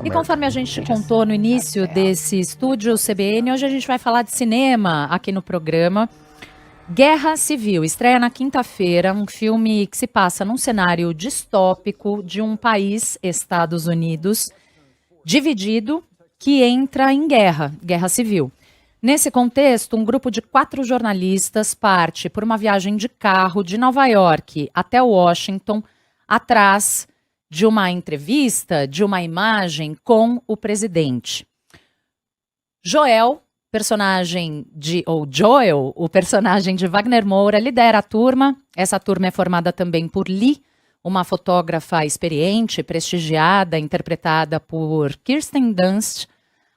E conforme a gente contou no início desse estúdio CBN, hoje a gente vai falar de cinema aqui no programa. Guerra Civil estreia na quinta-feira, um filme que se passa num cenário distópico de um país, Estados Unidos, dividido, que entra em guerra civil. Nesse contexto, um grupo de 4 jornalistas parte por uma viagem de carro de Nova York até Washington, atrás de uma entrevista, de uma imagem com o presidente. Joel, o personagem de Wagner Moura, lidera a turma. Essa turma é formada também por Lee, uma fotógrafa experiente, prestigiada, interpretada por Kirsten Dunst.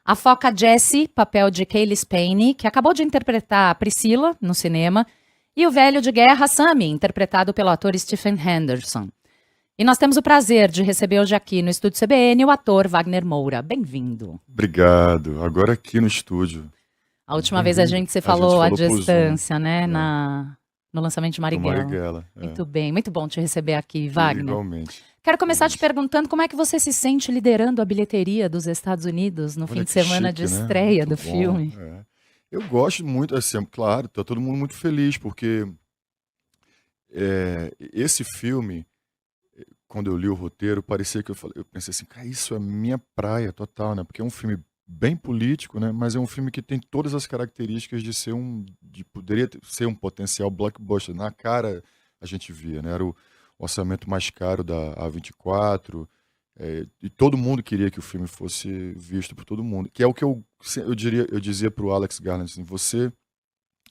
A foca Jessie, papel de Cailee Spaeny, que acabou de interpretar a Priscila no cinema. E o velho de guerra, Sammy, interpretado pelo ator Stephen Henderson. E nós temos o prazer de receber hoje aqui no Estúdio CBN o ator Wagner Moura. Bem-vindo. Obrigado. Agora aqui no estúdio. A última vez a gente se falou à distância, né? É. No lançamento de Marighella. Marighella, é. Muito bem, muito bom te receber aqui, Wagner. Igualmente. Quero começar te perguntando como é que você se sente liderando a bilheteria dos Estados Unidos no fim de semana chique, de estreia né? do filme. É. Eu gosto muito, assim, claro, tá todo mundo muito feliz, porque esse filme, quando eu li o roteiro, parecia que eu pensei assim, cara, isso é minha praia total, né? Porque é um filme bem político, né? Mas é um filme que tem todas as características poderia ser um potencial blockbuster. Na cara a gente via, né? Era o orçamento mais caro da A24, e todo mundo queria que o filme fosse visto por todo mundo. Que é o que eu dizia para o Alex Garland, assim, você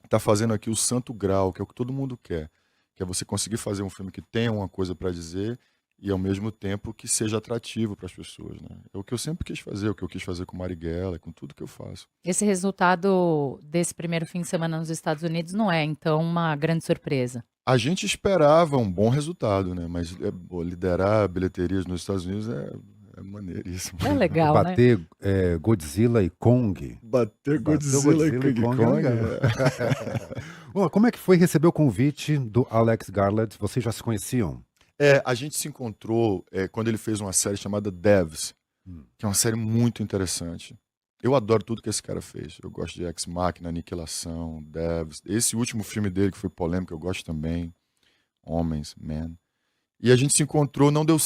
está fazendo aqui o santo grau, que é o que todo mundo quer, que é você conseguir fazer um filme que tenha uma coisa para dizer e ao mesmo tempo que seja atrativo para as pessoas, né? É o que eu sempre quis fazer, o que eu quis fazer com Marighella, com tudo que eu faço. Esse resultado desse primeiro fim de semana nos Estados Unidos não é, então, uma grande surpresa. A gente esperava um bom resultado, né? Mas liderar bilheterias nos Estados Unidos é maneiríssimo. É legal, Bater Godzilla e Kong. Bater Godzilla e Kong. Como é que foi receber o convite do Alex Garland? Vocês já se conheciam? A gente se encontrou quando ele fez uma série chamada Devs, que é uma série muito interessante. Eu adoro tudo que esse cara fez. Eu gosto de Ex Machina, Aniquilação, Devs. Esse último filme dele que foi polêmico, eu gosto também. Homens, Man. E a gente se encontrou, não deu.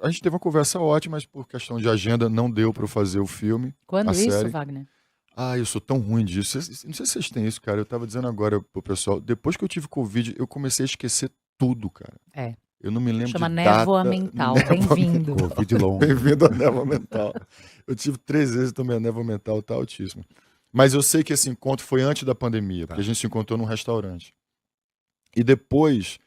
A gente teve uma conversa ótima, mas por questão de agenda não deu para eu fazer o filme. Quando isso, série. Wagner? Eu sou tão ruim disso. Não sei se vocês têm isso, cara. Eu tava dizendo agora pro pessoal, depois que eu tive Covid, eu comecei a esquecer tudo, cara. Eu não me lembro Chama de névoa data. mental. Bem-vindo. Covid longo. Bem-vindo à névoa mental. Eu tive 3 vezes também a névoa mental, tá altíssima. Mas eu sei que esse encontro foi antes da pandemia, porque a gente se encontrou num restaurante. E depois...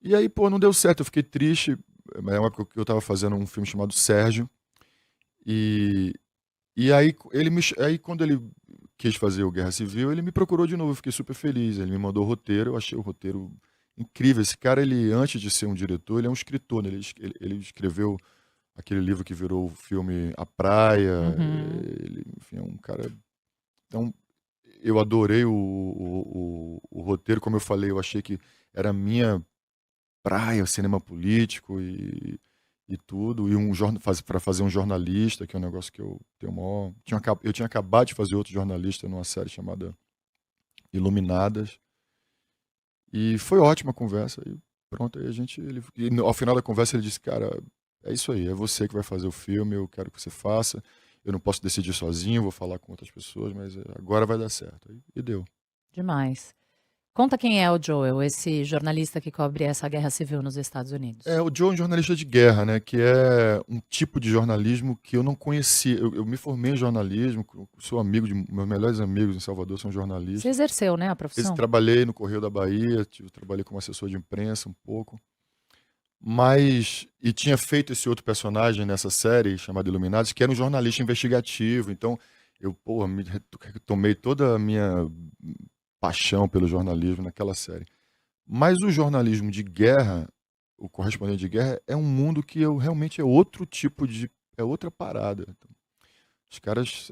E aí, não deu certo. Eu fiquei triste. É uma época que eu tava fazendo um filme chamado Sérgio. E aí, quando ele quis fazer o Guerra Civil, ele me procurou de novo. Eu fiquei super feliz. Ele me mandou o roteiro. Eu achei o roteiro incrível. Esse cara, ele, antes de ser um diretor, ele é um escritor, né? Ele escreveu aquele livro que virou o filme A Praia. Ele, enfim, é um cara... Então, eu adorei o roteiro. Como eu falei, eu achei que era a minha praia, o cinema político e tudo. E para fazer um jornalista, que é um negócio que eu tenho maior... Eu tinha acabado de fazer outro jornalista numa série chamada Iluminadas. E foi ótima a conversa. E pronto, aí ao final da conversa ele disse, cara, é isso aí, é você que vai fazer o filme, eu quero que você faça. Eu não posso decidir sozinho, vou falar com outras pessoas, mas agora vai dar certo. E deu. Demais. Conta quem é o Joel, esse jornalista que cobre essa guerra civil nos Estados Unidos. O Joel é um jornalista de guerra, né? Que é um tipo de jornalismo que eu não conhecia. Eu me formei em jornalismo, sou amigo de meus melhores amigos em Salvador, são jornalistas. Você exerceu, né, a profissão? Trabalhei no Correio da Bahia, trabalhei como assessor de imprensa um pouco. E tinha feito esse outro personagem nessa série, chamado Iluminados, que era um jornalista investigativo. Então, eu tomei toda a minha paixão pelo jornalismo naquela série. Mas o jornalismo de guerra, o correspondente de guerra, é um mundo que realmente é outro tipo de... é outra parada. Então, os caras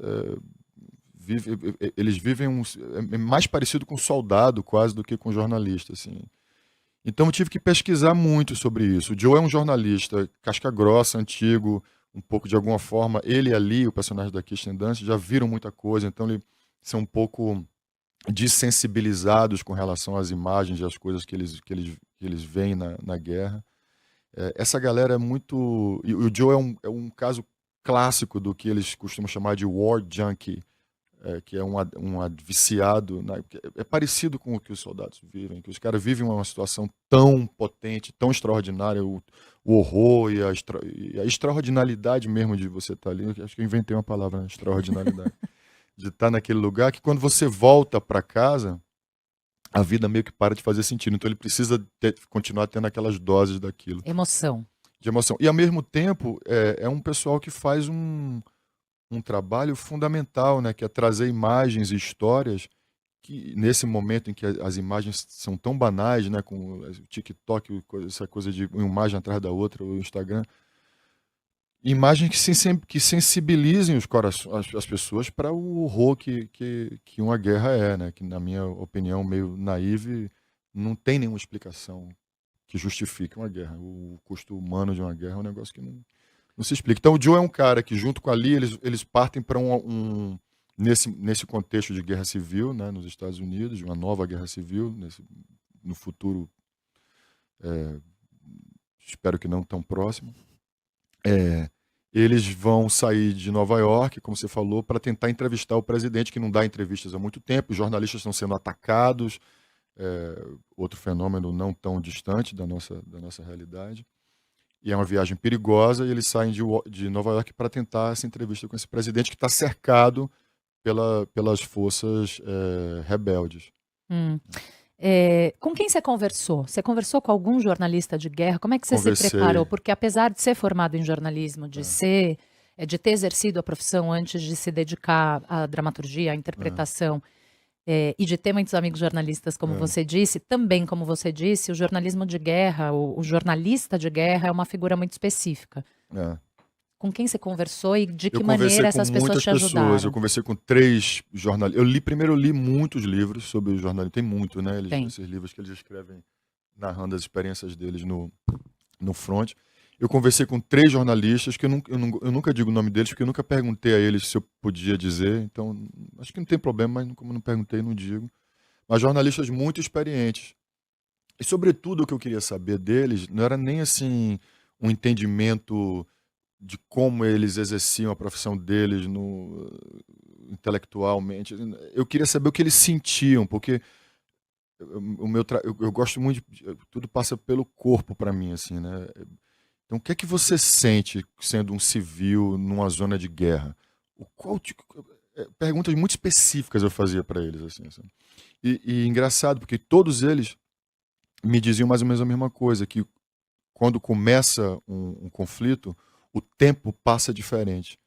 eles vivem é mais parecido com soldado quase do que com jornalista, assim. Então eu tive que pesquisar muito sobre isso. O Joe é um jornalista casca grossa, antigo, um pouco, de alguma forma, ele ali, o personagem da Kirsten Dunst, já viram muita coisa, então eles são um pouco desensibilizados com relação às imagens e às coisas que eles veem na guerra. Essa galera é muito... E o Joe é um caso clássico do que eles costumam chamar de war junkie, que é um viciado. É parecido com o que os soldados vivem, que os caras vivem uma situação tão potente, tão extraordinária, o horror e a extraordinariedade mesmo de você estar ali. Acho que eu inventei uma palavra, né? Extraordinariedade. De estar naquele lugar, que quando você volta para casa, a vida meio que para de fazer sentido. Então ele precisa continuar tendo aquelas doses daquilo. Emoção. De emoção. E ao mesmo tempo, é um pessoal que faz um trabalho fundamental, né? Que é trazer imagens e histórias que, nesse momento em que as imagens são tão banais, né? Com o TikTok, essa coisa de uma imagem atrás da outra, o Instagram. Imagens que sensibilizem os corações, as pessoas para o horror que uma guerra é, né? Que, na minha opinião, meio naive, não tem nenhuma explicação que justifique uma guerra. O custo humano de uma guerra é um negócio que não se explica. Então o Joe é um cara que, junto com a Lee, eles partem para nesse contexto de guerra civil, né, nos Estados Unidos, de uma nova guerra civil, no futuro, espero que não tão próximo. Eles vão sair de Nova York, como você falou, para tentar entrevistar o presidente, que não dá entrevistas há muito tempo. Os jornalistas estão sendo atacados, outro fenômeno não tão distante da nossa realidade. E é uma viagem perigosa, e eles saem de Nova York para tentar essa entrevista com esse presidente que está cercado pelas forças rebeldes. Com quem você conversou? Você conversou com algum jornalista de guerra? Como é que você se Conversei. preparou? Porque apesar de ser formado em jornalismo, de ter exercido a profissão antes de se dedicar à dramaturgia, à interpretação, e de ter muitos amigos jornalistas, como você disse, também, como você disse, o jornalismo de guerra, o jornalista de guerra é uma figura muito específica. Com quem você conversou e de que maneira essas pessoas te ajudaram? Eu conversei com 3 jornalistas. Primeiro eu li muitos livros sobre o jornalismo. Tem muito, né? Esses livros que eles escrevem narrando as experiências deles no front. Eu conversei com 3 jornalistas, que eu nunca digo o nome deles, porque eu nunca perguntei a eles se eu podia dizer. Então, acho que não tem problema, mas como não perguntei, não digo. Mas jornalistas muito experientes. E, sobretudo, o que eu queria saber deles não era nem assim um entendimento de como eles exerciam a profissão deles intelectualmente. Eu queria saber o que eles sentiam, porque eu gosto muito tudo passa pelo corpo para mim, assim, né? Então, o que é que você sente sendo um civil numa zona de guerra? Perguntas muito específicas eu fazia para eles, assim. E engraçado, porque todos eles me diziam mais ou menos a mesma coisa, que quando começa um conflito, o tempo passa diferente.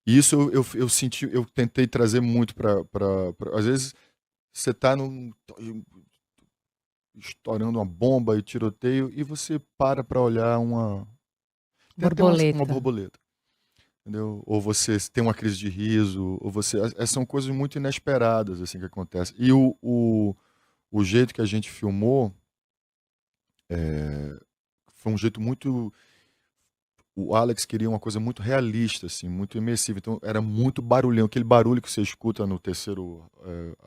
E isso eu senti, eu tentei trazer muito para às vezes você está estourando uma bomba e tiroteio e você para olhar uma borboleta, entendeu? Ou você tem uma crise de riso, ou são coisas muito inesperadas assim que acontecem. E o jeito que a gente filmou foi um jeito muito... O Alex queria uma coisa muito realista, assim, muito imersiva. Então era muito barulhão. Aquele barulho que você escuta no terceiro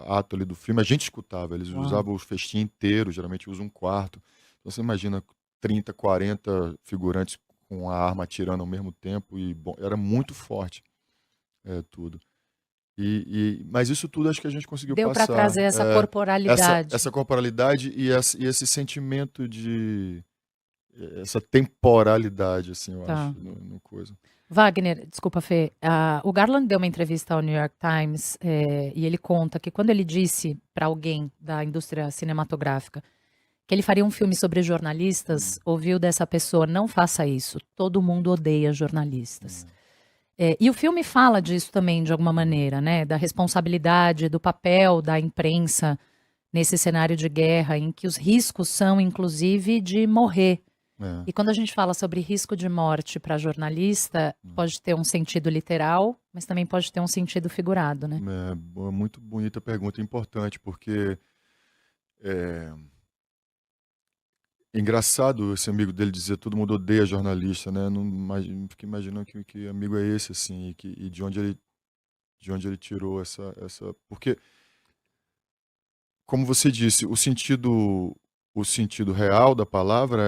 ato ali do filme, a gente escutava. Eles usavam o festim inteiro, geralmente usam um quarto. Então você imagina 30, 40 figurantes com a arma atirando ao mesmo tempo. Era muito forte tudo. Mas isso tudo acho que a gente conseguiu passar. Deu para trazer essa corporalidade. Essa corporalidade e esse sentimento de... essa temporalidade, assim, eu acho, no coisa. Wagner, desculpa, Fê. O Garland deu uma entrevista ao New York Times e ele conta que quando ele disse para alguém da indústria cinematográfica que ele faria um filme sobre jornalistas, ouviu dessa pessoa: não faça isso, todo mundo odeia jornalistas. E o filme fala disso também, de alguma maneira, né? Da responsabilidade, do papel da imprensa nesse cenário de guerra, em que os riscos são, inclusive, de morrer. E quando a gente fala sobre risco de morte para jornalista, pode ter um sentido literal, mas também pode ter um sentido figurado, né? É muito bonita a pergunta, importante, porque Engraçado esse amigo dele dizer todo mundo odeia jornalista, né? Não fiquei imaginando que amigo é esse, assim, e de onde ele tirou essa. Porque, como você disse, o sentido real da palavra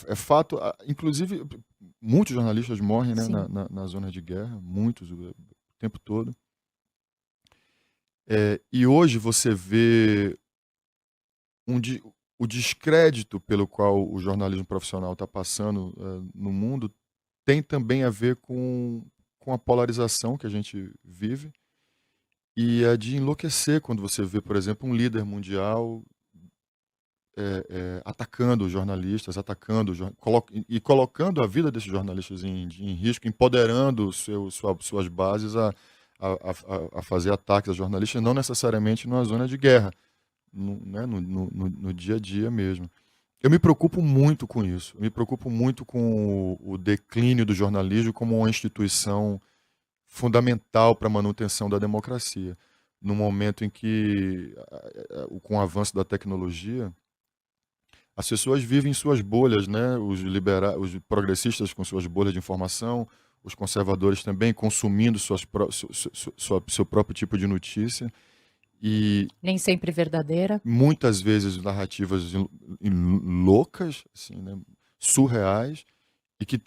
é fato. Inclusive, muitos jornalistas morrem, né, Sim. na zona de guerra, muitos, o tempo todo. E hoje você vê o descrédito pelo qual o jornalismo profissional está passando no mundo tem também a ver com a polarização que a gente vive e é de enlouquecer quando você vê, por exemplo, um líder mundial atacando os jornalistas, e colocando a vida desses jornalistas em risco, empoderando suas bases a fazer ataques a jornalistas, não necessariamente numa zona de guerra, né, no dia a dia mesmo. Eu me preocupo muito com isso. Eu me preocupo muito com o declínio do jornalismo como uma instituição fundamental para a manutenção da democracia. No momento em que, com o avanço da tecnologia, as pessoas vivem em suas bolhas, né? Os progressistas com suas bolhas de informação, os conservadores também consumindo seu próprio tipo de notícia. E Nem sempre verdadeira. muitas vezes narrativas loucas, assim, né? Surreais,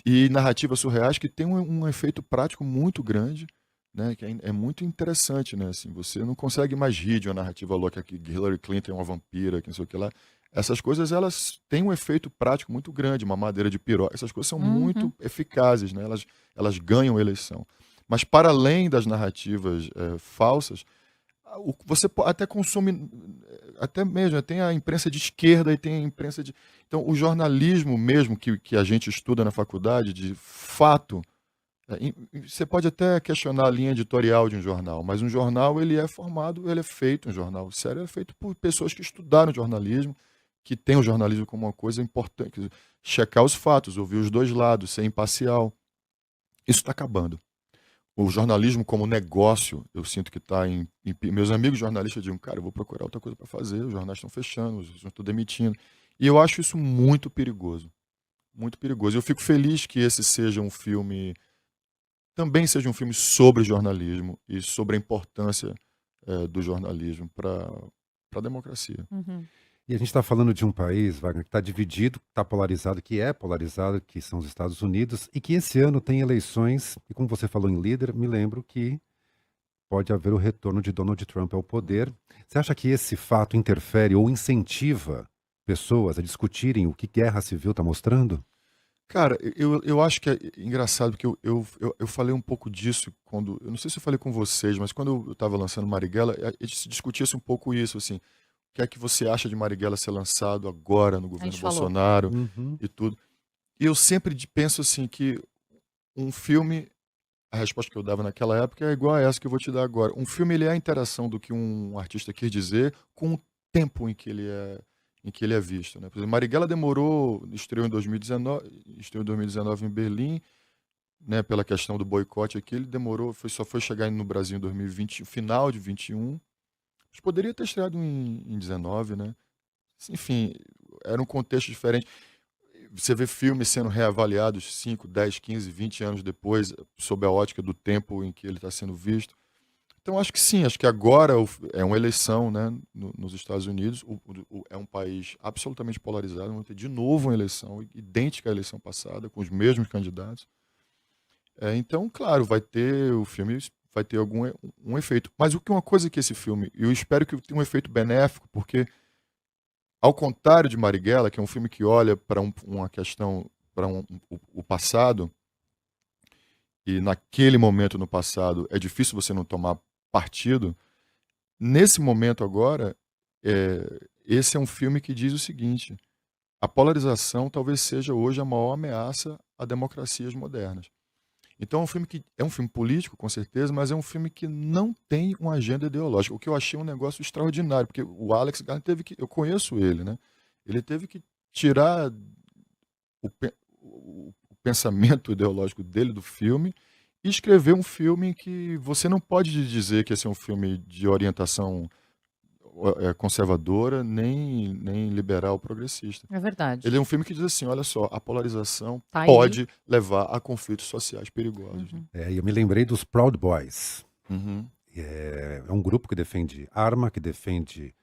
e narrativas surreais que têm um efeito prático muito grande, né? Que é muito interessante, né? Assim, você não consegue mais rir de uma narrativa louca que Hillary Clinton é uma vampira, que não sei o que lá. Essas coisas, elas têm um efeito prático muito grande, uma madeira de piroca. Essas coisas são muito Uhum. eficazes, né? Elas ganham eleição. Mas para além das narrativas falsas, você até consome, até mesmo, tem a imprensa de esquerda e tem a imprensa de. Então, o jornalismo mesmo que a gente estuda na faculdade, de fato, você pode até questionar a linha editorial de um jornal, mas um jornal, ele é feito, um jornal sério, é feito por pessoas que estudaram jornalismo, que têm o jornalismo como uma coisa importante, quer dizer, checar os fatos, ouvir os dois lados, ser imparcial. Isso está acabando. O jornalismo como negócio, eu sinto que está meus amigos jornalistas dizem, cara, eu vou procurar outra coisa para fazer, os jornais estão fechando, os jornais estão demitindo. E eu acho isso muito perigoso. Muito perigoso. Eu fico feliz que esse seja um filme, também seja um filme sobre jornalismo e sobre a importância do jornalismo para a democracia. Uhum. E a gente está falando de um país, Wagner, que está dividido, está polarizado, que é polarizado, que são os Estados Unidos, e que esse ano tem eleições, e como você falou em líder, me lembro que pode haver o retorno de Donald Trump ao poder. Você acha que esse fato interfere ou incentiva pessoas a discutirem o que guerra civil está mostrando? Cara, eu acho que é engraçado, porque eu falei um pouco disso quando. Eu não sei se eu falei com vocês, mas quando eu estava lançando Marighella, a gente discutia um pouco isso, assim. O que é que você acha de Marighella ser lançado agora no A governo gente falou. Bolsonaro Uhum. e tudo? E eu sempre penso assim que um filme, a resposta que eu dava naquela época é igual a essa que eu vou te dar agora. Um filme, ele é a interação do que um artista quis dizer com o tempo em que ele é visto, né? Por exemplo, Marighella estreou em 2019 em Berlim, né, pela questão do boicote aqui, ele demorou, só foi chegar no Brasil em 2020, final de 21. Mas poderia ter estreado em 19, né? Enfim, era um contexto diferente. Você vê filmes sendo reavaliados 5, 10, 15, 20 anos depois, sob a ótica do tempo em que ele está sendo visto. Então, acho que sim, acho que agora é uma eleição, né, nos Estados Unidos, é um país absolutamente polarizado, vamos ter de novo uma eleição idêntica à eleição passada, com os mesmos candidatos. Então, claro, o filme vai ter um efeito. Mas uma coisa que esse filme, eu espero que tenha um efeito benéfico, porque ao contrário de Marighella, que é um filme que olha para uma questão, para o passado, e naquele momento no passado é difícil você não tomar partido, nesse momento agora, esse é um filme que diz o seguinte: a polarização talvez seja hoje a maior ameaça a democracias modernas. Então é um filme político, com certeza, mas é um filme que não tem uma agenda ideológica, o que eu achei um negócio extraordinário, porque o Alex Garland eu conheço ele, né? Ele teve que tirar o pensamento ideológico dele do filme e escrever um filme em que você não pode dizer que esse é um filme de orientação conservadora, nem liberal progressista. É verdade. Ele é um filme que diz assim, olha só, a polarização Tá aí. pode levar a conflitos sociais perigosos. Uhum. E eu me lembrei dos Proud Boys. Uhum. É um grupo que defende arma, que defende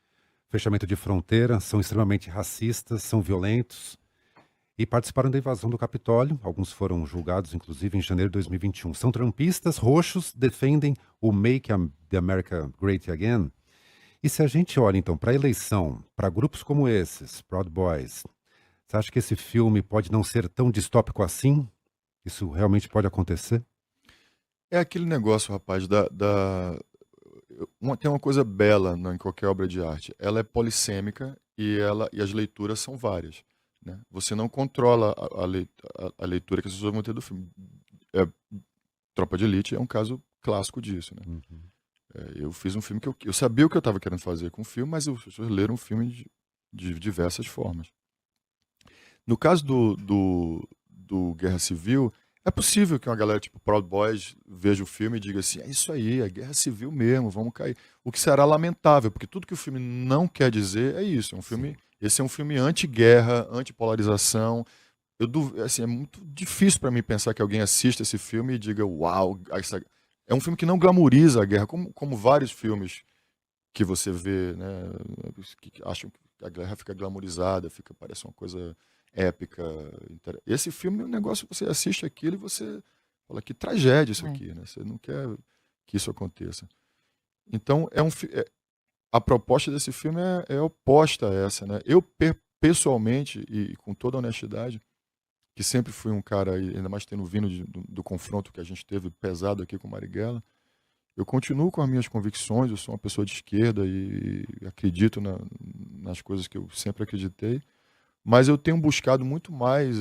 fechamento de fronteira, são extremamente racistas, são violentos e participaram da invasão do Capitólio. Alguns foram julgados, inclusive, em janeiro de 2021. São trumpistas, roxos, defendem o Make the America Great Again. E se a gente olha, então, para a eleição, para grupos como esses, Proud Boys, você acha que esse filme pode não ser tão distópico assim? Isso realmente pode acontecer? É aquele negócio, rapaz, tem uma coisa bela em qualquer obra de arte. Ela é polissêmica e as leituras são várias. Né? Você não controla a leitura que as pessoas vão ter do filme. Tropa de Elite é um caso clássico disso. Né? Uhum. Eu fiz um filme que eu sabia o que eu estava querendo fazer com o filme, mas as pessoas leram o filme de diversas formas. No caso do Guerra Civil, é possível que uma galera tipo Proud Boys veja o filme e diga assim, é isso aí, é Guerra Civil mesmo, vamos cair. O que será lamentável, porque tudo que o filme não quer dizer é isso. Esse é um filme anti-guerra, anti-polarização. Assim, é muito difícil para mim pensar que alguém assista esse filme e diga, uau, é um filme que não glamoriza a guerra, como vários filmes que você vê, né, que acham que a guerra fica glamorizada, parece uma coisa épica. Esse filme é um negócio que você assiste aquilo e você fala, que tragédia isso aqui, né? Você não quer que isso aconteça. Então, a proposta desse filme é oposta a essa, né? Eu, pessoalmente, e com toda honestidade, que sempre fui um cara, ainda mais tendo vindo do confronto que a gente teve pesado aqui com Marighella, eu continuo com as minhas convicções, eu sou uma pessoa de esquerda e acredito nas coisas que eu sempre acreditei, mas eu tenho buscado muito mais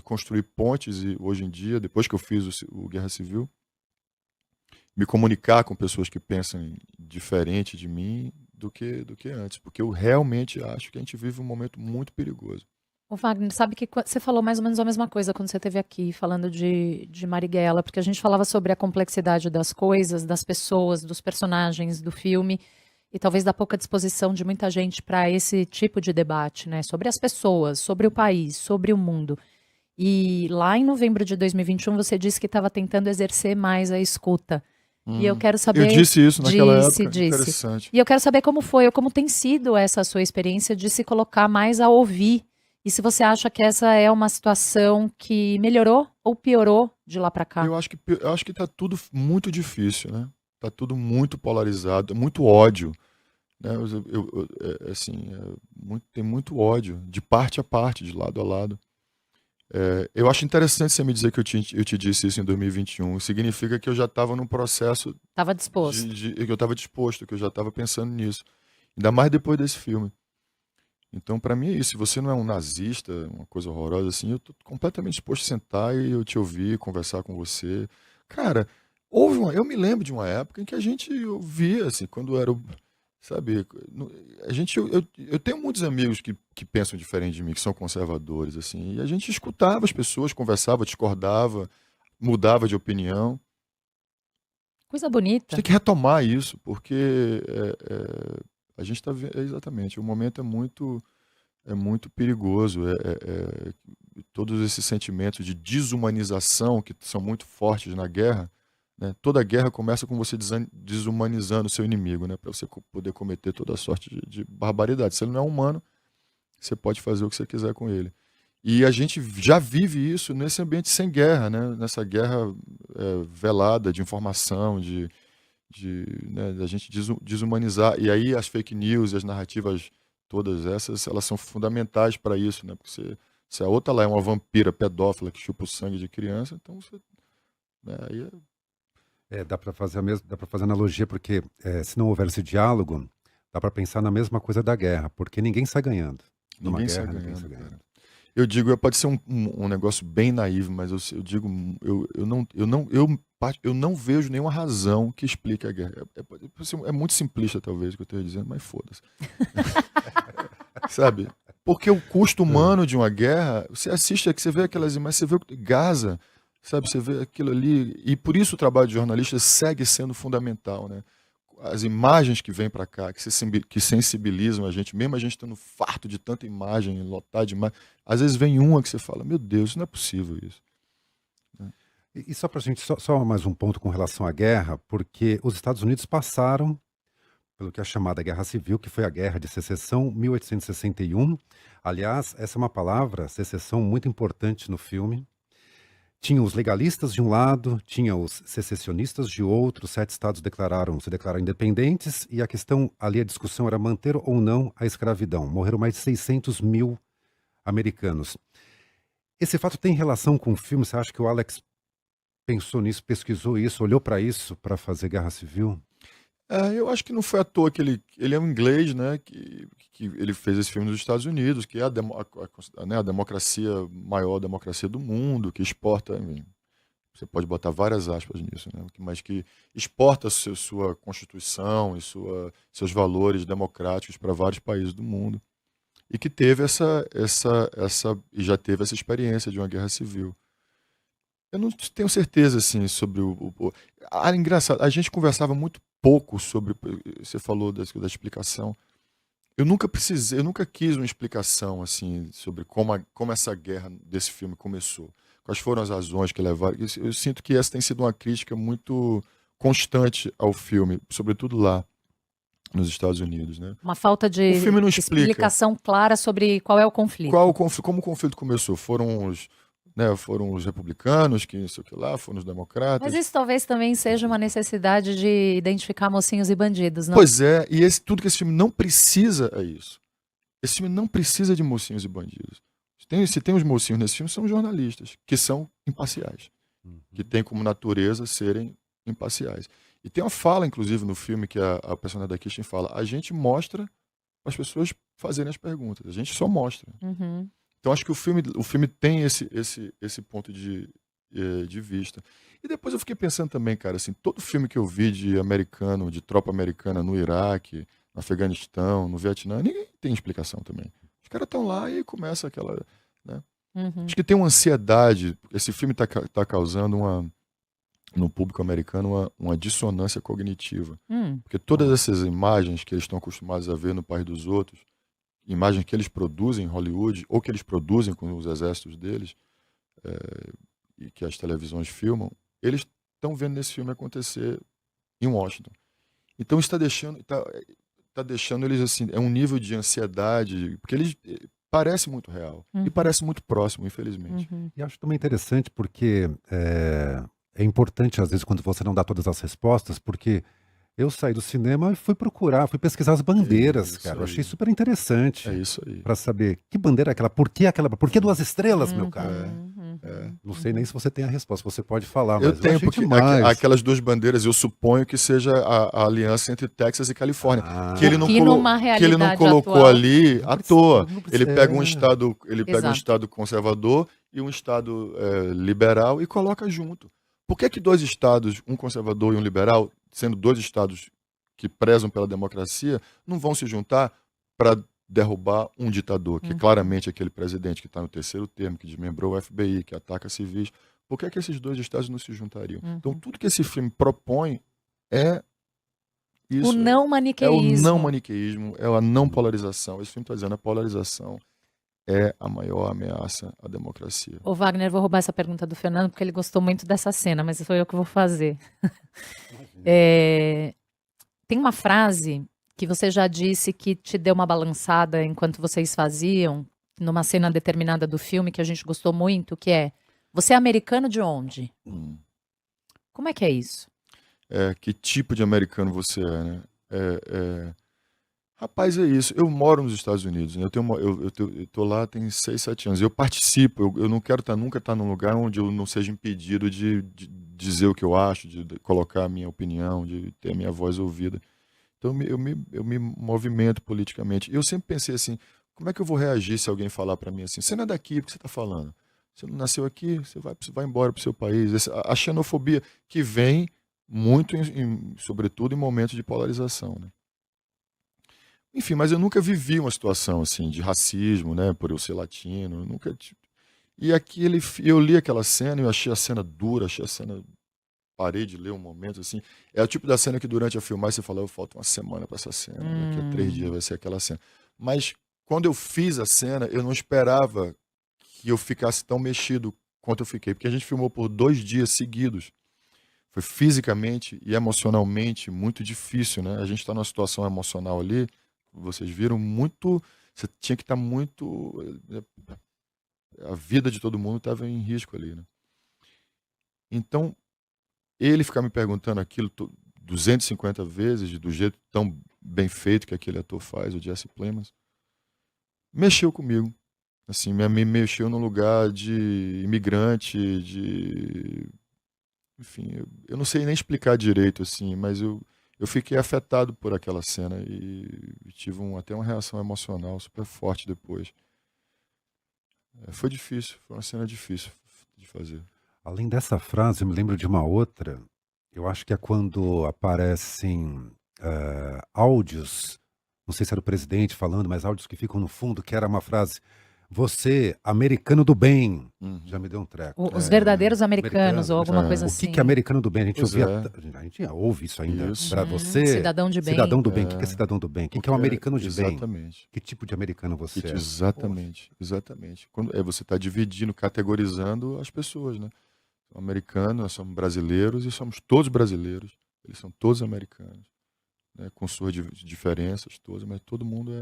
construir pontes e hoje em dia, depois que eu fiz o Guerra Civil, me comunicar com pessoas que pensam diferente de mim do que antes, porque eu realmente acho que a gente vive um momento muito perigoso. Ô Wagner, sabe que você falou mais ou menos a mesma coisa quando você esteve aqui falando de Marighella, porque a gente falava sobre a complexidade das coisas, das pessoas, dos personagens do filme e talvez da pouca disposição de muita gente para esse tipo de debate, né? Sobre as pessoas, sobre o país, sobre o mundo. E lá em novembro de 2021 você disse que estava tentando exercer mais a escuta. E eu quero saber... Eu disse isso naquela época, disse. interessante. E eu quero saber como foi, ou como tem sido essa sua experiência de se colocar mais a ouvir. E se você acha que essa é uma situação que melhorou ou piorou de lá para cá? Eu acho que tá tudo muito difícil, né? Tá tudo muito polarizado, muito ódio, né? Tem muito ódio, de parte a parte, de lado a lado. Eu acho interessante você me dizer que eu te disse isso em 2021. Significa que eu já estava num processo... Estava disposto. Que eu estava disposto, que eu já estava pensando nisso. Ainda mais depois desse filme. Então, para mim é isso. Se você não é um nazista, uma coisa horrorosa assim, eu estou completamente disposto a sentar e eu te ouvir, conversar com você. Cara, eu me lembro de uma época em que a gente ouvia, assim, quando era... Sabe, eu tenho muitos amigos que pensam diferente de mim, que são conservadores, assim, e a gente escutava as pessoas, conversava, discordava, mudava de opinião. Coisa bonita. A gente tem que retomar isso, porque a gente está vendo, exatamente, o momento é muito perigoso, todos esses sentimentos de desumanização que são muito fortes na guerra, né? Toda guerra começa com você desumanizando o seu inimigo, né? Para você poder cometer toda sorte de barbaridade. Se ele não é humano, você pode fazer o que você quiser com ele. E a gente já vive isso nesse ambiente sem guerra, né? Nessa guerra velada de informação, né, da gente desumanizar. E aí as fake news e as narrativas, todas essas, elas são fundamentais para isso, né? Porque se a outra lá é uma vampira pedófila que chupa o sangue de criança, então você... Né, aí dá para fazer analogia, porque se não houver esse diálogo, dá para pensar na mesma coisa da guerra, porque ninguém sai ganhando. Ninguém sai ganhando. Eu digo, pode ser um negócio bem naivo, mas eu digo, eu não vejo nenhuma razão que explique a guerra. É muito simplista, talvez, o que eu estou dizendo, mas foda-se. Sabe? Porque o custo humano de uma guerra, você assiste aqui, você vê aquelas imagens, você vê Gaza, sabe? Você vê aquilo ali, e por isso o trabalho de jornalista segue sendo fundamental, né? as imagens que vêm para cá, que sensibilizam a gente, mesmo a gente estando farto de tanta imagem, lotado de imagem, às vezes vem uma que você fala, meu Deus, não é possível isso. E só para a gente, só mais um ponto com relação à guerra, porque os Estados Unidos passaram pelo que é chamada Guerra Civil, que foi a Guerra de Secessão, 1861. Aliás, essa é uma palavra, secessão, muito importante no filme. Tinha os legalistas de um lado, tinha os secessionistas de outro, 7 estados se declararam independentes, e a questão ali, a discussão era manter ou não a escravidão. Morreram mais de 600 mil americanos. Esse fato tem relação com o filme? Você acha que o Alex pensou nisso, pesquisou isso, olhou para isso para fazer Guerra Civil? Eu acho que não foi à toa que ele é um inglês, né, que ele fez esse filme nos Estados Unidos, que é a democracia, maior democracia do mundo, que exporta, enfim, você pode botar várias aspas nisso, né, mas que exporta sua Constituição e seus valores democráticos para vários países do mundo, e que teve e já teve essa experiência de uma guerra civil. Eu não tenho certeza, assim, sobre engraçado, a gente conversava muito pouco sobre. Você falou da explicação. Eu nunca quis uma explicação, assim, sobre como essa guerra desse filme começou. Quais foram as razões que levaram. Eu sinto que essa tem sido uma crítica muito constante ao filme, sobretudo lá nos Estados Unidos, né? Uma falta de O filme não explica explicação clara sobre qual é o conflito. como o conflito começou. Foram os republicanos, que não sei o que lá, foram os democratas. Mas isso talvez também seja uma necessidade de identificar mocinhos e bandidos, não? Pois é, e tudo que esse filme não precisa é isso. Esse filme não precisa de mocinhos e bandidos. Se tem os mocinhos nesse filme, são jornalistas, que são imparciais, que têm como natureza serem imparciais. E tem uma fala, inclusive, no filme, que a personagem da Kirsten fala, a gente mostra para as pessoas fazerem as perguntas, a gente só mostra. Uhum. Então acho que o filme tem esse ponto de vista. E depois eu fiquei pensando também, cara, assim, todo filme que eu vi de tropa americana no Iraque, no Afeganistão, no Vietnã, ninguém tem explicação também. Os caras estão lá e começa aquela, né? Uhum. Acho que tem uma ansiedade, esse filme está causando no público americano uma dissonância cognitiva. Porque todas essas imagens que eles estão acostumados a ver no país dos outros, imagens que eles produzem em Hollywood, ou que eles produzem com os exércitos deles, e que as televisões filmam, eles estão vendo nesse filme acontecer em Washington. Então está deixando eles assim, é um nível de ansiedade, porque eles parece muito real, e parece muito próximo, infelizmente. E acho também interessante porque é importante às vezes quando você não dá todas as respostas, porque eu saí do cinema e fui pesquisar as bandeiras, cara. Eu achei super interessante. É isso aí. Para saber que bandeira é aquela, por que 2 estrelas, meu cara? Não sei nem se você tem a resposta, você pode falar, mas eu tenho, achei porque demais. aquelas 2 bandeiras, eu suponho que seja a aliança entre Texas e Califórnia, que ele não colocou atual, ali à toa. Ele pega um Exato. estado conservador e um estado liberal e coloca junto. Por que 2 estados, um conservador e um liberal, sendo 2 estados que prezam pela democracia, não vão se juntar para derrubar um ditador, que claramente é aquele presidente que está no 3º termo, que desmembrou o FBI, que ataca civis? Por que esses 2 estados não se juntariam? Então, tudo que esse filme propõe é isso. O não maniqueísmo. É o não maniqueísmo, é a não polarização. Esse filme está dizendo a polarização é a maior ameaça à democracia. Ô Wagner, eu vou roubar essa pergunta do Fernando, porque ele gostou muito dessa cena, mas sou eu que vou fazer. Tem uma frase que você já disse que te deu uma balançada enquanto vocês faziam, numa cena determinada do filme, que a gente gostou muito, que é, você é americano de onde? Como é que é isso? Que tipo de americano você é, né? Rapaz, é isso. Eu moro nos Estados Unidos, né? Eu tô lá tem 6, 7 anos. Eu participo, eu não quero nunca estar num lugar onde eu não seja impedido de dizer o que eu acho, de colocar a minha opinião, de ter a minha voz ouvida. Então eu me movimento politicamente. Eu sempre pensei assim, como é que eu vou reagir se alguém falar para mim assim, você não é daqui, por que você está falando? Você não nasceu aqui, você vai embora para o seu país. A xenofobia que vem muito, sobretudo, em momentos de polarização, né? Enfim, mas eu nunca vivi uma situação assim de racismo, né, por eu ser latino, nunca. E aqui eu li aquela cena e eu achei a cena dura, achei a cena parei de ler um momento, assim. É o tipo da cena que durante a filmagem você fala, falta uma semana pra essa cena, daqui a 3 dias vai ser aquela cena. Mas quando eu fiz a cena, eu não esperava que eu ficasse tão mexido quanto eu fiquei, porque a gente filmou por 2 dias seguidos. Foi fisicamente e emocionalmente muito difícil, né? A gente está numa situação emocional ali, vocês viram, muito. Você tinha que estar muito. A vida de todo mundo estava em risco ali, né? Então, ele ficar me perguntando aquilo 250 vezes, do jeito tão bem feito que aquele ator faz, o Jesse Plemons, mexeu comigo. Assim, me mexeu num lugar de imigrante, enfim, eu não sei nem explicar direito, assim, mas eu fiquei afetado por aquela cena e tive até uma reação emocional super forte depois. Foi difícil, foi uma cena difícil de fazer. Além dessa frase, eu me lembro de uma outra. Eu acho que é quando aparecem áudios, não sei se era o presidente falando, mas áudios que ficam no fundo, que era uma frase: você, americano do bem. Já me deu um treco. Os verdadeiros americanos, ou alguma coisa O assim. que é americano do bem? A gente Pois a gente ouve isso ainda. Isso. Pra você, Cidadão de bem. cidadão do bem. O que é cidadão do bem? O que é um americano de bem? Exatamente. Que tipo de americano você é? Exatamente, exatamente. Quando, você está dividindo, categorizando as pessoas, né? São americanos, nós somos brasileiros e somos todos brasileiros. Eles são todos americanos, né? Com suas diferenças todas, mas todo mundo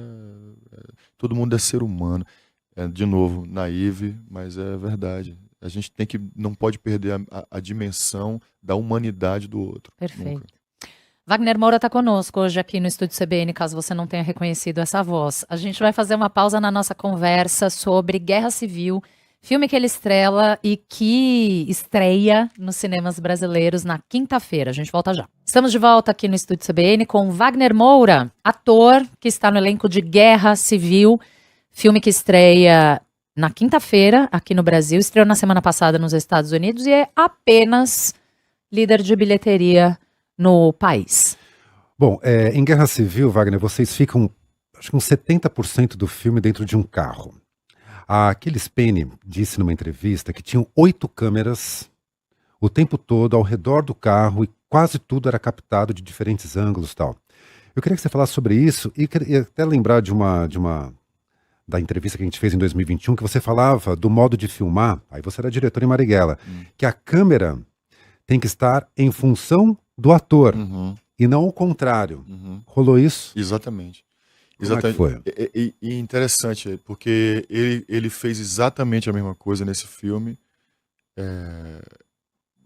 é ser humano. De novo, naive, mas é verdade. A gente não pode perder a dimensão da humanidade do outro. Perfeito. Nunca. Wagner Moura está conosco hoje aqui no Estúdio CBN, caso você não tenha reconhecido essa voz. A gente vai fazer uma pausa na nossa conversa sobre Guerra Civil, filme que ele estrela e que estreia nos cinemas brasileiros na quinta-feira. A gente volta já. Estamos de volta aqui no Estúdio CBN com Wagner Moura, ator que está no elenco de Guerra Civil, filme que estreia na quinta-feira aqui no Brasil, estreou na semana passada nos Estados Unidos e é apenas líder de bilheteria no país. Bom, em Guerra Civil, Wagner, vocês ficam, acho que uns 70% do filme dentro de um carro. A Achilles Payne disse numa entrevista que tinham 8 câmeras o tempo todo ao redor do carro e quase tudo era captado de diferentes ângulos e tal. Eu queria que você falasse sobre isso e até lembrar da entrevista que a gente fez em 2021, que você falava do modo de filmar, aí você era diretor em Marighella, que a câmera tem que estar em função do ator, e não o contrário. Rolou isso? Exatamente. Como é que foi? E interessante, porque ele fez exatamente a mesma coisa nesse filme,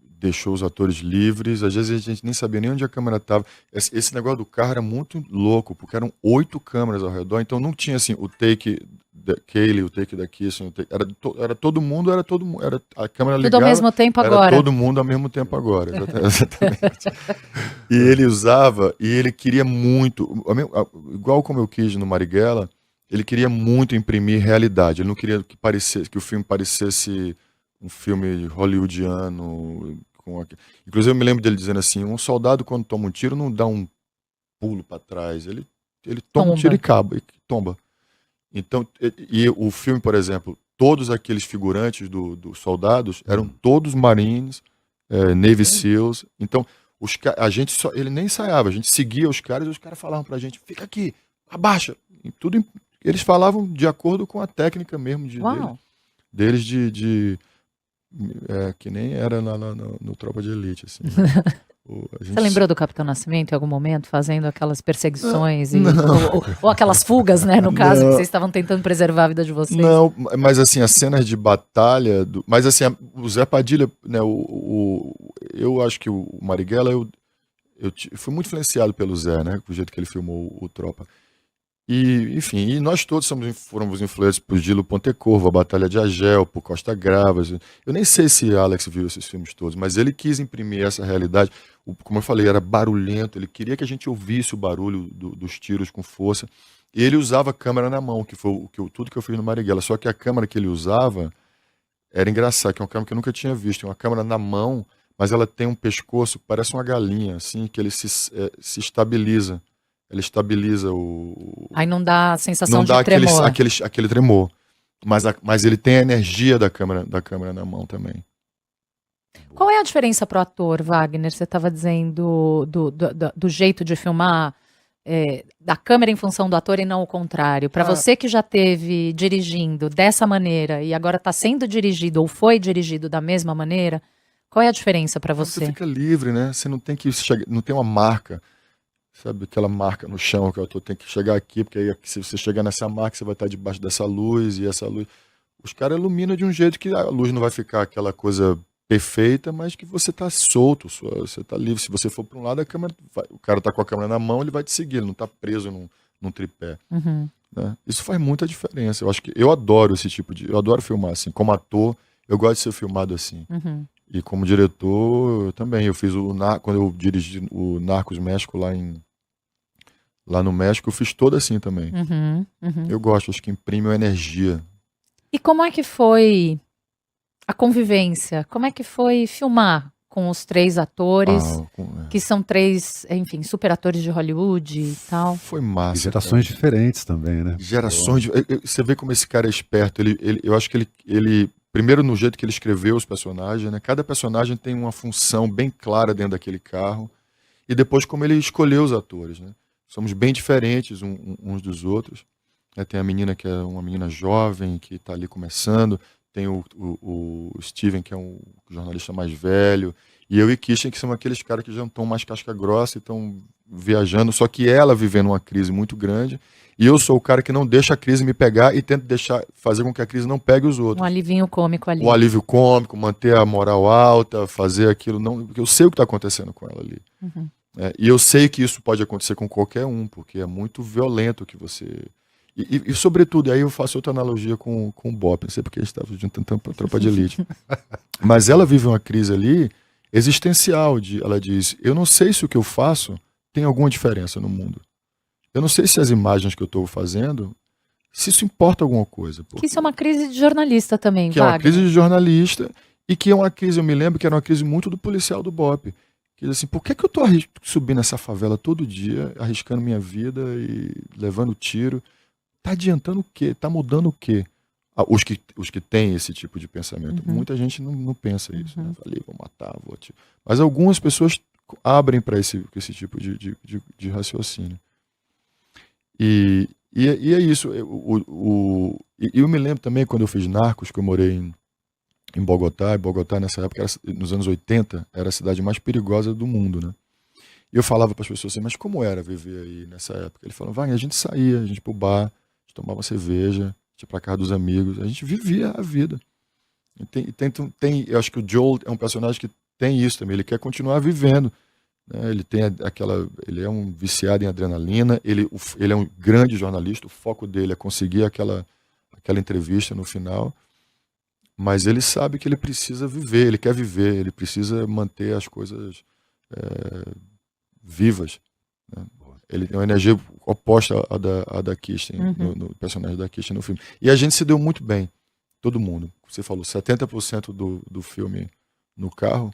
deixou os atores livres, às vezes a gente nem sabia nem onde a câmera estava. Esse negócio do carro era muito louco, porque eram 8 câmeras ao redor, então não tinha assim o take da Kaylee, o take da Kirsten, era todo mundo, era a câmera ligada. Tudo ao mesmo tempo era agora. todo mundo ao mesmo tempo agora, exatamente. E ele usava, e ele queria muito, igual como eu quis no Marighella, ele queria muito imprimir realidade, ele não queria que o filme parecesse um filme hollywoodiano. Inclusive eu me lembro dele dizendo assim, um soldado quando toma um tiro não dá um pulo para trás, ele toma um tiro e tomba. Então, e o filme, por exemplo, todos aqueles figurantes dos soldados eram todos Marines, Navy SEALs. Então, ele nem ensaiava, a gente seguia os caras e os caras falavam pra gente, fica aqui, abaixa. E eles falavam de acordo com a técnica mesmo deles que nem era no Tropa de Elite, assim. Você lembrou do Capitão Nascimento em algum momento, fazendo aquelas perseguições Não. Ou aquelas fugas, né, no caso, que vocês estavam tentando preservar a vida de vocês? Não, mas assim, as cenas de batalha, mas assim, o Zé Padilha, né, eu acho que o Marighella, eu fui muito influenciado pelo Zé, né, do jeito que ele filmou o Tropa. E, enfim, e nós todos fomos influentes por Dilo Pontecorvo, a Batalha de Agel, por Costa Gravas. Eu nem sei se Alex viu esses filmes todos, mas ele quis imprimir essa realidade. Como eu falei, era barulhento, ele queria que a gente ouvisse o barulho dos tiros com força. E ele usava a câmera na mão, que foi tudo que eu fiz no Marighella. Só que a câmera que ele usava era engraçada, que é uma câmera que eu nunca tinha visto. É uma câmera na mão, mas ela tem um pescoço que parece uma galinha, assim, que ele se estabiliza. Ele estabiliza Aí não dá a sensação não de dá tremor. aquele tremor. Mas ele tem a energia da câmera na mão também. Qual é a diferença pro ator, Wagner? Você estava dizendo do jeito de filmar, da câmera em função do ator e não o contrário. Para você que já teve dirigindo dessa maneira e agora está sendo dirigido ou foi dirigido da mesma maneira, qual é a diferença para Você você? fica livre, né? Você não tem que chegar, não tem uma marca, sabe? Aquela marca no chão que o ator tem que chegar aqui, porque aí se você chegar nessa marca, você vai estar debaixo dessa luz e essa luz. Os caras iluminam de um jeito que a luz não vai ficar aquela coisa perfeita, mas que você tá solto, você tá livre. Se você for para um lado, o cara tá com a câmera na mão, ele vai te seguir, ele não tá preso num tripé. Uhum. Né? Isso faz muita diferença. Eu acho que eu adoro esse tipo de. Eu adoro filmar assim. Como ator, eu gosto de ser filmado assim. Uhum. E como diretor, também. Eu fiz quando eu dirigi o Narcos México lá no México, eu fiz todo assim também. Uhum. Uhum. Eu gosto, acho que imprime uma energia. E como é que foi a convivência? Como é que foi filmar com os 3 atores, que são 3, enfim, super atores de Hollywood e tal? Foi massa. E gerações diferentes também, né? Gerações. Você vê como esse cara é esperto. Eu acho que ele. Primeiro, no jeito que ele escreveu os personagens, né? Cada personagem tem uma função bem clara dentro daquele carro. E depois, como ele escolheu os atores, né? Somos bem diferentes uns dos outros. Tem a menina que é uma menina jovem, que está ali começando. Tem o Steven, que é um jornalista mais velho. E eu e Christian, que são aqueles caras que já estão mais casca grossa e estão viajando. Só que ela vivendo uma crise muito grande. E eu sou o cara que não deixa a crise me pegar e tento fazer com que a crise não pegue os outros. Um alivinho cômico ali. O alívio cômico, manter a moral alta, fazer aquilo. Não, porque eu sei o que está acontecendo com ela ali. Uhum. E eu sei que isso pode acontecer com qualquer um, porque é muito violento que você... E sobretudo, aí eu faço outra analogia com o Bop, não sei porque a gente estava juntando tropa de elite. Mas ela vive uma crise ali existencial. Ela diz, eu não sei se o que eu faço tem alguma diferença no mundo. Eu não sei se as imagens que eu estou fazendo, se isso importa alguma coisa. Que isso é uma crise de jornalista também, que Wagner. É uma crise de jornalista e que é uma crise, eu me lembro que era uma crise muito do policial do Bop. Que diz assim, por que eu estou subindo essa favela todo dia, arriscando minha vida e levando tiro? Tá adiantando o quê? Tá mudando o quê? Os que têm esse tipo de pensamento. Uhum. Muita gente não pensa isso. Né? Falei, vou matar, vou atirar. Mas algumas pessoas abrem para esse tipo de raciocínio. E é isso. Eu me lembro também, quando eu fiz Narcos, que eu morei em Bogotá. E Bogotá, nessa época, nos anos 80, era a cidade mais perigosa do mundo, né? E eu falava para as pessoas assim, mas como era viver aí nessa época? Ele falou, a gente saía, a gente ia pro bar, a gente tomava cerveja, a gente ia pra casa dos amigos, a gente vivia a vida. Eu acho que o Joel é um personagem que tem isso também, ele quer continuar vivendo. Né? Ele é um viciado em adrenalina, ele é um grande jornalista, o foco dele é conseguir aquela entrevista no final, mas ele sabe que ele precisa viver, ele quer viver, ele precisa manter as coisas vivas. Né? Ele tem uma energia oposta à da Kirsten, no personagem da Kirsten no filme. E a gente se deu muito bem, todo mundo. Você falou, 70% do filme no carro.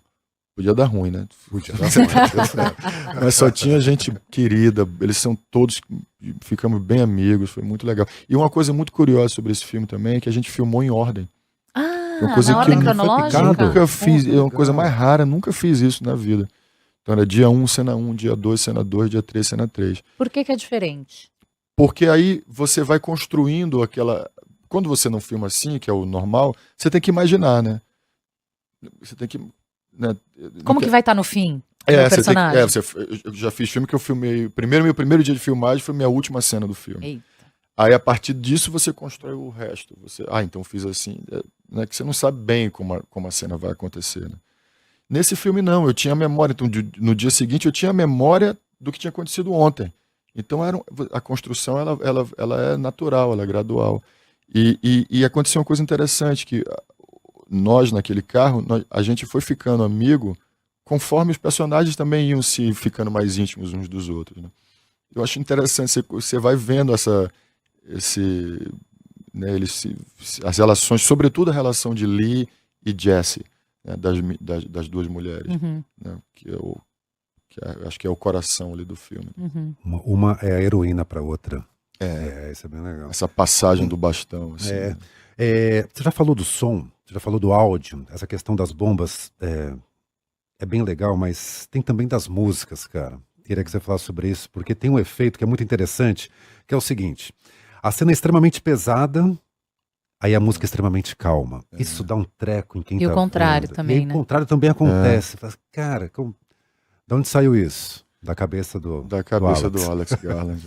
Podia dar ruim, né? Podia dar ruim. Mas só tinha gente querida, eles são todos, ficamos bem amigos, foi muito legal. E uma coisa muito curiosa sobre esse filme também é que a gente filmou em ordem. Uma coisa na ordem cronológica? Nunca fiz, é uma coisa mais rara, nunca fiz isso na vida. Então era dia 1, cena 1, dia 2, cena 2, dia 3, cena 3. Por que é diferente? Porque aí você vai construindo aquela... Quando você não filma assim, que é o normal, você tem que imaginar, né? Você tem que... Né? Como que vai estar no fim? Personagem? Eu já fiz filme que eu filmei... Meu primeiro dia de filmagem foi minha última cena do filme. Eita. Aí a partir disso você constrói o resto. Então fiz assim... Né? Que você não sabe bem como a cena vai acontecer, né? Nesse filme não, eu tinha memória. Então no dia seguinte eu tinha memória do que tinha acontecido ontem. Então a construção ela é natural, ela é gradual. E aconteceu uma coisa interessante, que nós naquele carro, a gente foi ficando amigo conforme os personagens também iam se ficando mais íntimos uns dos outros. Né? Eu acho interessante, você vai vendo né, as relações, sobretudo a relação de Lee e Jessie, né, das duas mulheres, né, acho que é o coração ali do filme. Uma é a heroína para outra. Isso é bem legal. Essa passagem do bastão, assim. É. Você já falou do som, você já falou do áudio, essa questão das bombas é bem legal, mas tem também das músicas, cara. Queria que você falasse sobre isso, porque tem um efeito que é muito interessante, que é o seguinte: a cena é extremamente pesada, aí a música é extremamente calma. Isso dá um treco em quem E tá o contrário vendo. também, E né? o contrário também acontece. Você fala, cara, de onde saiu isso? Da cabeça Da cabeça do do Alex Garland.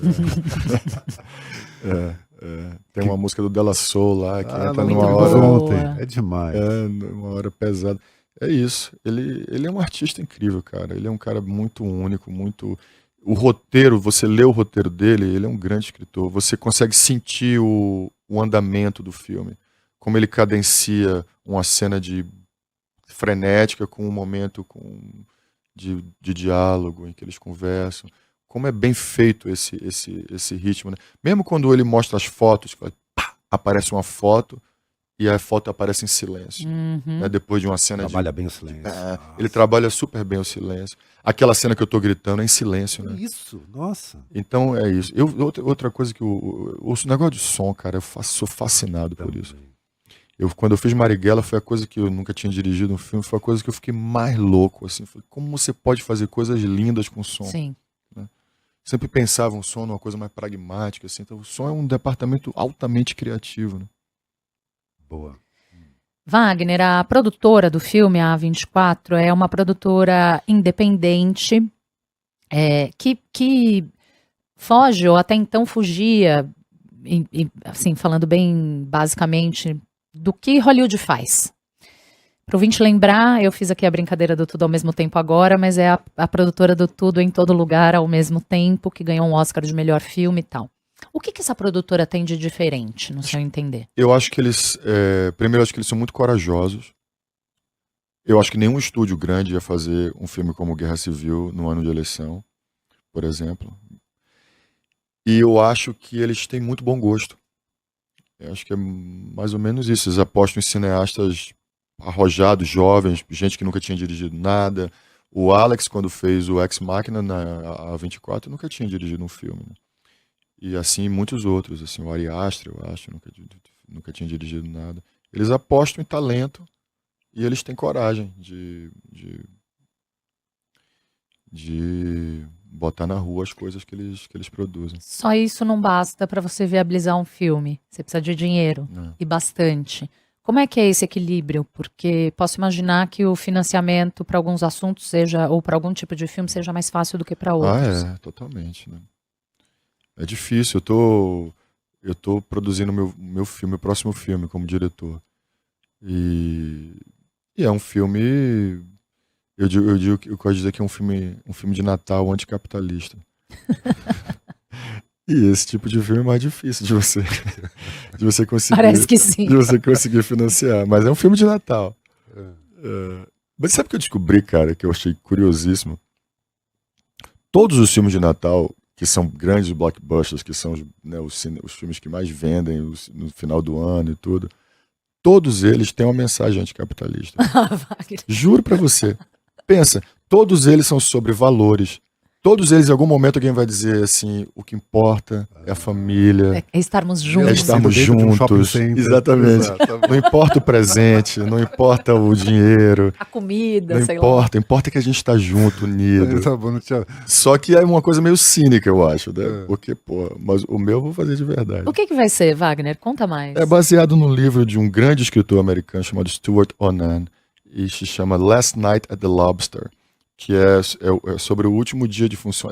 Tem uma música do Della Soul lá, que entra muito numa boa. hora... ontem. É demais. Numa hora pesada. É isso. Ele é um artista incrível, cara. Ele é um cara muito único, muito... O roteiro, você lê o roteiro dele, ele é um grande escritor. Você consegue sentir o andamento do filme. Como ele cadencia uma cena de frenética com um momento de diálogo em que eles conversam. Como é bem feito esse ritmo, né? Mesmo quando ele mostra as fotos, pá, aparece uma foto e a foto aparece em silêncio. Né? Depois de uma cena Trabalha bem o silêncio. ele trabalha super bem o silêncio. Aquela cena que eu tô gritando é em silêncio, né? Isso, nossa. Então é isso. Outra coisa que o negócio de som, cara, sou fascinado por isso. Quando eu fiz Marighella, foi a coisa que eu nunca tinha dirigido um filme, foi a coisa que eu fiquei mais louco, assim. Foi como você pode fazer coisas lindas com som? Sim. Né? Sempre pensava um som numa coisa mais pragmática, assim. Então o som é um departamento altamente criativo, né? Boa. Wagner, a produtora do filme, a A24, é uma produtora independente que foge, ou até então fugia, assim, falando bem basicamente, do que Hollywood faz. Para o ouvinte lembrar, eu fiz aqui a brincadeira do Tudo ao Mesmo Tempo agora, mas é a produtora do Tudo em Todo Lugar ao Mesmo Tempo, que ganhou um Oscar de melhor filme e tal. O que essa produtora tem de diferente, no seu entender? Eu acho que eles... primeiro, eu acho que eles são muito corajosos. Eu acho que nenhum estúdio grande ia fazer um filme como Guerra Civil no ano de eleição, por exemplo. E eu acho que eles têm muito bom gosto. Eu acho que é mais ou menos isso. Eles apostam em cineastas arrojados, jovens, gente que nunca tinha dirigido nada. O Alex, quando fez o Ex Machina na A24, nunca tinha dirigido um filme, né? E assim muitos outros, assim, o Ari Aster, eu acho, nunca tinha dirigido nada. Eles apostam em talento e eles têm coragem de botar na rua as coisas que eles produzem. Só isso não basta para você viabilizar um filme. Você precisa de dinheiro, e bastante. Como é que é esse equilíbrio? Porque posso imaginar que o financiamento para alguns assuntos seja, ou para algum tipo de filme, seja mais fácil do que para outros. Totalmente, né? É difícil. Eu tô produzindo meu filme, o próximo filme, como diretor. E é um filme... Eu gosto de dizer que é um filme de Natal anticapitalista. E esse tipo de filme é mais difícil de você conseguir... Parece que sim. De você conseguir financiar. Mas é um filme de Natal. Mas sabe o que eu descobri, cara, que eu achei curiosíssimo? Todos os filmes de Natal, que são grandes blockbusters, que são, né, os filmes que mais vendem no final do ano e tudo, todos eles têm uma mensagem anticapitalista. Juro pra você. Pensa, todos eles são sobre valores. Todos eles, em algum momento, alguém vai dizer assim, o que importa é a família. É estarmos juntos. É estarmos juntos. Exatamente. Não importa o presente, não importa o dinheiro. A comida, não sei importa. Importa que a gente está junto, unido. Tá bom, Só que é uma coisa meio cínica, eu acho, né? Porque, pô, mas o meu eu vou fazer de verdade. O que vai ser, Wagner? Conta mais. É baseado no livro de um grande escritor americano chamado Stuart Onan, e se chama Last Night at the Lobster, que é sobre o último dia de função.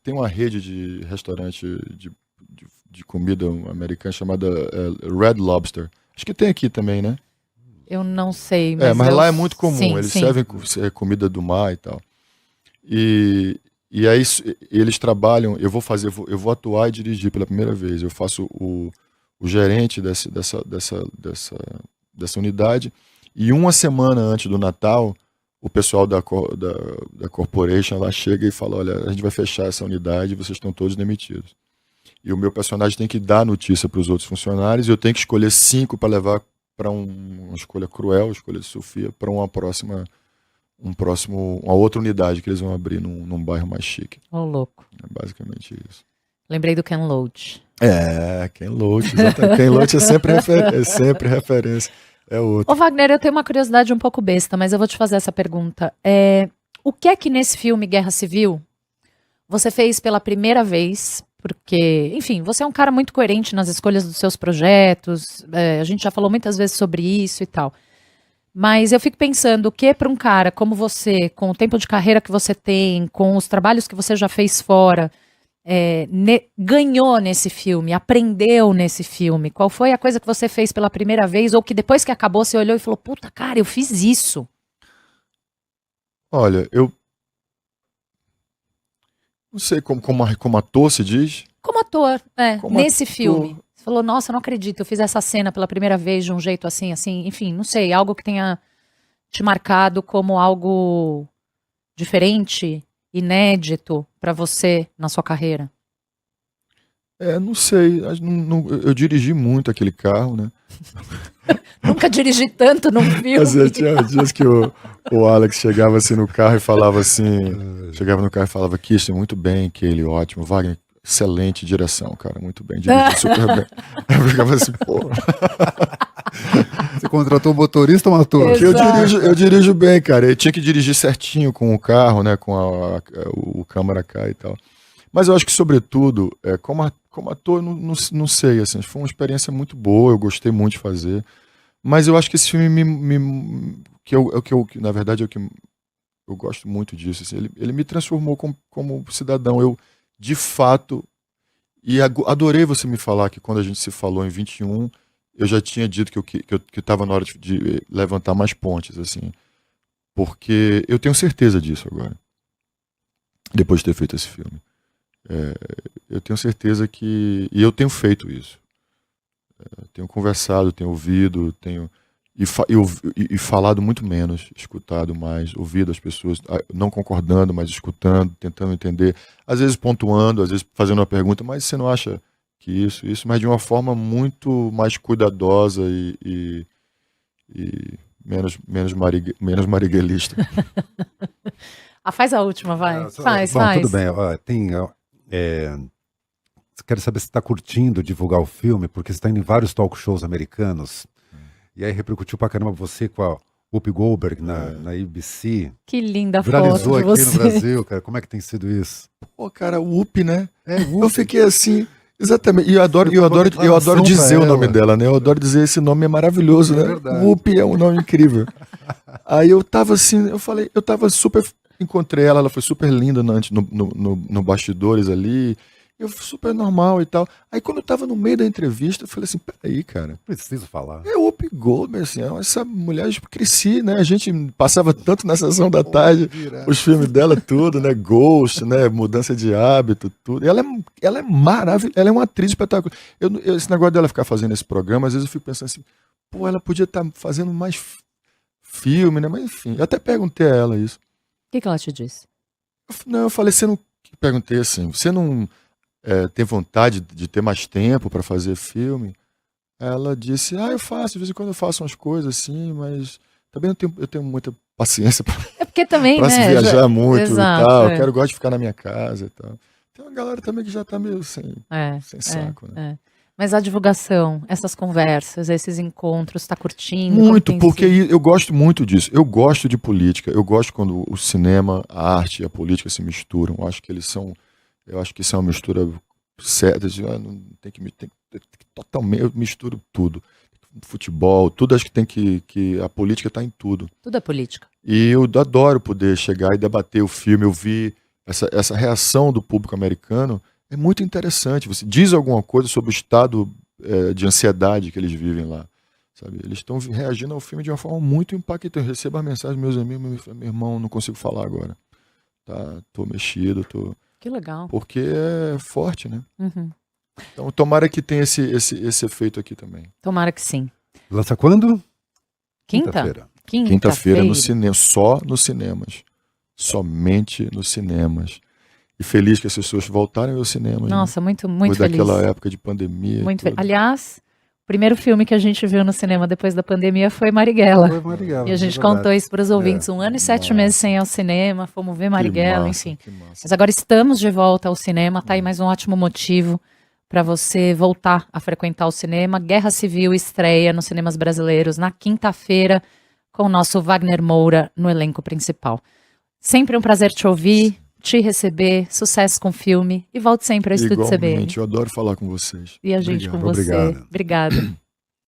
Tem uma rede de restaurante de comida americana chamada Red Lobster. Acho que tem aqui também, né? Eu não sei. Mas lá é muito comum. Sim, eles sim. servem comida do mar e tal. E aí eles trabalham. Eu vou atuar e dirigir pela primeira vez. Eu faço o gerente dessa unidade. E uma semana antes do Natal, o pessoal da corporation lá chega e fala, olha, a gente vai fechar essa unidade e vocês estão todos demitidos. E o meu personagem tem que dar notícia para os outros funcionários e eu tenho que escolher 5 para levar para uma escolha cruel, escolha de Sofia, para uma outra unidade que eles vão abrir num bairro mais chique. Ô, louco. É basicamente isso. Lembrei do Ken Loach. Ken Loach, exatamente. Ken Loach é sempre referência. É outro. Ô Wagner, eu tenho uma curiosidade um pouco besta, mas eu vou te fazer essa pergunta. O que é que nesse filme Guerra Civil você fez pela primeira vez? Porque, enfim, você é um cara muito coerente nas escolhas dos seus projetos, a gente já falou muitas vezes sobre isso e tal. Mas eu fico pensando, o que para um cara como você, com o tempo de carreira que você tem, com os trabalhos que você já fez fora, ganhou nesse filme, aprendeu nesse filme? Qual foi a coisa que você fez pela primeira vez, ou que depois que acabou você olhou e falou, puta, cara, eu fiz isso? Olha, eu não sei como ator se diz. Como ator, Como nesse ator. filme. Você falou, nossa, eu não acredito, eu fiz essa cena pela primeira vez de um jeito assim, assim, enfim, não sei, algo que tenha te marcado como algo diferente, inédito pra você na sua carreira. Não sei. Eu dirigi muito aquele carro, né? Nunca dirigi tanto num filme. Mas tinha dias que o Alex chegava assim no carro e falava assim. Chegava no carro e falava, Kirsten, muito bem, Kelly, ótimo. Wagner, excelente direção, cara, muito bem. Dirigiu super bem. Eu ficava assim, pô. Você contratou um motorista ou um ator? Porque eu dirijo bem, cara. Eu tinha que dirigir certinho com o carro, né? Com o câmera cá e tal. Mas eu acho que, sobretudo, como ator, não sei, assim, foi uma experiência muito boa, eu gostei muito de fazer. Mas eu acho que esse filme na verdade, é o que eu gosto muito disso. Assim, ele me transformou como cidadão. Eu, de fato, e adorei você me falar que quando a gente se falou em 21, eu já tinha dito que estava na hora de levantar mais pontes, assim. Porque eu tenho certeza disso agora, depois de ter feito esse filme. Eu tenho certeza que... E eu tenho feito isso. Tenho conversado, tenho ouvido, e falado muito menos, escutado mais, ouvido as pessoas, não concordando, mas escutando, tentando entender, às vezes pontuando, às vezes fazendo uma pergunta, mas você não acha que isso, mas de uma forma muito mais cuidadosa e menos marighellista. Faz a última, vai. Faz. Tudo bem. Quero saber se você está curtindo divulgar o filme, porque você está indo em vários talk shows americanos. E aí repercutiu pra caramba você com a Whoopi Goldberg na ABC. Que linda Viralizou foto de aqui você. no Brasil, cara. Como é que tem sido isso? Pô, cara, Whoopi, né? Whoopi. Eu fiquei assim... Exatamente, e eu adoro dizer o nome dela, né? Eu adoro dizer esse nome, é maravilhoso, né? Whoopi é um nome incrível. Aí eu tava assim, eu tava super... Encontrei ela foi super linda no bastidores ali, eu super normal e tal. Aí quando eu tava no meio da entrevista, eu falei assim, peraí, cara. Preciso falar. É Whoopi Goldberg, assim, essa mulher, eu cresci, né? A gente passava tanto na sessão da tarde, os filmes dela tudo, né? Ghost, né? Mudança de hábito, tudo. E ela é maravilhosa, ela é uma atriz espetacular. Esse negócio dela ficar fazendo esse programa, às vezes eu fico pensando assim, pô, ela podia estar fazendo mais filme, né? Mas enfim, eu até perguntei a ela isso. O que ela te disse? Eu falei, perguntei assim, você não tem vontade de ter mais tempo para fazer filme? Ela disse, eu faço, de vez em quando eu faço umas coisas assim, mas também eu tenho muita paciência porque também, pra né, se viajar muito exato, e tal, eu gosto de ficar na minha casa e tal. Tem uma galera também que já tá meio sem saco, né? Mas a divulgação, essas conversas, esses encontros, tá curtindo? Muito, porque eu gosto muito disso. Eu gosto de política. Eu gosto quando o cinema, a arte e a política se misturam. Eu acho que isso é uma mistura certa. Tem que totalmente. Eu misturo tudo. Futebol, tudo. Acho que tem que a política está em tudo. Tudo é política. E eu adoro poder chegar e debater o filme. Eu vi essa reação do público americano. É muito interessante. Você diz alguma coisa sobre o estado de ansiedade que eles vivem lá. Sabe? Eles estão reagindo ao filme de uma forma muito impactante. Eu recebo a mensagem dos meus amigos, meu irmão, não consigo falar agora. Tô mexido, Que legal. Porque é forte, né? Uhum. Então tomara que tenha esse efeito aqui também. Tomara que sim. Lança quando? Quinta-feira. Quinta-feira no cinema, só nos cinemas. Somente nos cinemas. E feliz que as pessoas voltarem ao cinema. Nossa, muito depois feliz. daquela época de pandemia. Muito feliz. Aliás, primeiro filme que a gente viu no cinema depois da pandemia foi Marighella. Foi Marighella, E a é gente verdade. contou isso para os ouvintes. 1 ano e 7 meses Massa. sem ir ao cinema, fomos ver Que Marighella, massa, enfim. que massa. Mas agora estamos de volta ao cinema, tá aí mais um ótimo motivo para você voltar a frequentar o cinema. Guerra Civil estreia nos cinemas brasileiros na quinta-feira, com o nosso Wagner Moura no elenco principal. Sempre um prazer te ouvir, te receber, sucesso com o filme e volte sempre ao Estúdio CBN. Igualmente, eu adoro falar com vocês. E a gente com Obrigado. você. Obrigado. Obrigada.